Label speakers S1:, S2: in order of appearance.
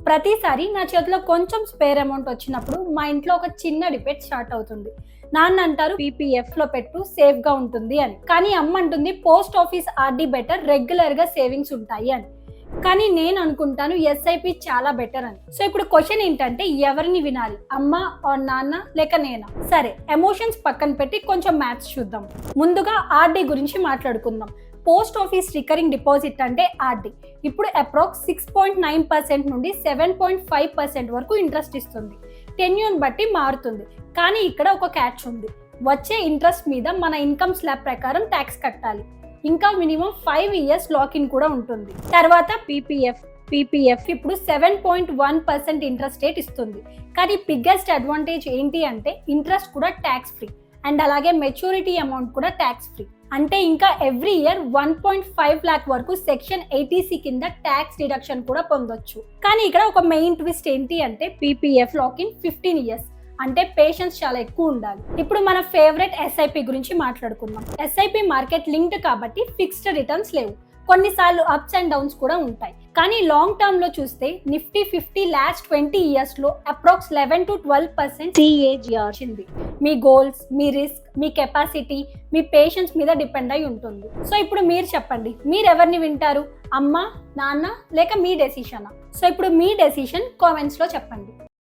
S1: ప్రతిసారి నా చేతిలో కొంచెం స్పేర్ అమౌంట్ వచ్చినప్పుడు మా ఇంట్లో ఒక చిన్న డిబేట్ స్టార్ట్ అవుతుంది. నాన్న అంటారు పీపీఎఫ్ లో పెట్టు సేఫ్ గా ఉంటుంది అని, కానీ అమ్మ అంటుంది post office RD better, regular గా సేవింగ్స్ ఉంటాయి అని. కానీ నేను అనుకుంటాను ఎస్ఐపి చాలా బెటర్ అని. సో ఇప్పుడు క్వశ్చన్ ఏంటంటే ఎవరిని వినాలి, అమ్మ ఆర్ నాన్న లేక నేనా? సరే, ఎమోషన్స్ పక్కన పెట్టి కొంచెం మ్యాథ్స్ చూద్దాం. ముందుగా ఆర్డీ గురించి మాట్లాడుకుందాం. పోస్ట్ ఆఫీస్ రికరింగ్ డిపాజిట్ అంటే ఆర్డీ ఇప్పుడు అప్రాక్స్ 6.9% నుండి 7.5% వరకు ఇంట్రెస్ట్ ఇస్తుంది. టెన్యూర్ బట్టి మారుతుంది. కానీ ఇక్కడ ఒక క్యాచ్ ఉంది. వచ్చే ఇంట్రెస్ట్ మీద మన ఇన్కమ్ స్లాబ్ ప్రకారం ట్యాక్స్ కట్టాలి. ఇంకా మినిమం 5 years లాక్ ఇన్ కూడా ఉంటుంది. తర్వాత పీపీఎఫ్ ఇప్పుడు 7.1% ఇంట్రెస్ట్ రేట్ ఇస్తుంది. కానీ బిగ్గెస్ట్ అడ్వాంటేజ్ ఏంటి అంటే ఇంట్రెస్ట్ కూడా ట్యాక్స్ ఫ్రీ అండ్ అలాగే మెచ్యూరిటీ అమౌంట్ కూడా ట్యాక్స్ ఫ్రీ. అంటే ఇంకా ఎవ్రీ ఇయర్ 1.5 lakh వరకు సెక్షన్ 80C కింద ట్యాక్స్ డిడక్షన్ కూడా పొందొచ్చు. కానీ ఇక్కడ ఒక మెయిన్ ట్విస్ట్ ఏంటి అంటే పీపీఎఫ్ లాక్ ఇన్ 15 years, అంటే పేషెన్స్ చాలా ఎక్కువ ఉండాలి. ఇప్పుడు మన ఫేవరెట్ ఎస్ఐపి గురించి మాట్లాడుకుందాం. ఎస్ఐపి మార్కెట్ లింక్డ్ కాబట్టి ఫిక్స్డ్ రిటర్న్స్ లేవు. కొన్నిసార్లు అప్స్ అండ్ డౌన్స్ కూడా ఉంటాయి. కానీ లాంగ్ టర్మ్ లో చూస్తే నిఫ్టీ 50 లాస్ట్ 20 years లో అప్రాక్స్ 11 to 12% CAGR వచ్చింది. మీ గోల్స్, మీ రిస్క్, మీ కెపాసిటీ, మీ పేషెన్స్ మీద డిపెండ్ అయి ఉంటుంది. సో ఇప్పుడు మీరు చెప్పండి, మీరు ఎవరిని వింటారు, అమ్మ, నాన్న లేక మీ డెసిషనా? సో ఇప్పుడు మీ డెసిషన్ కామెంట్స్ లో చెప్పండి.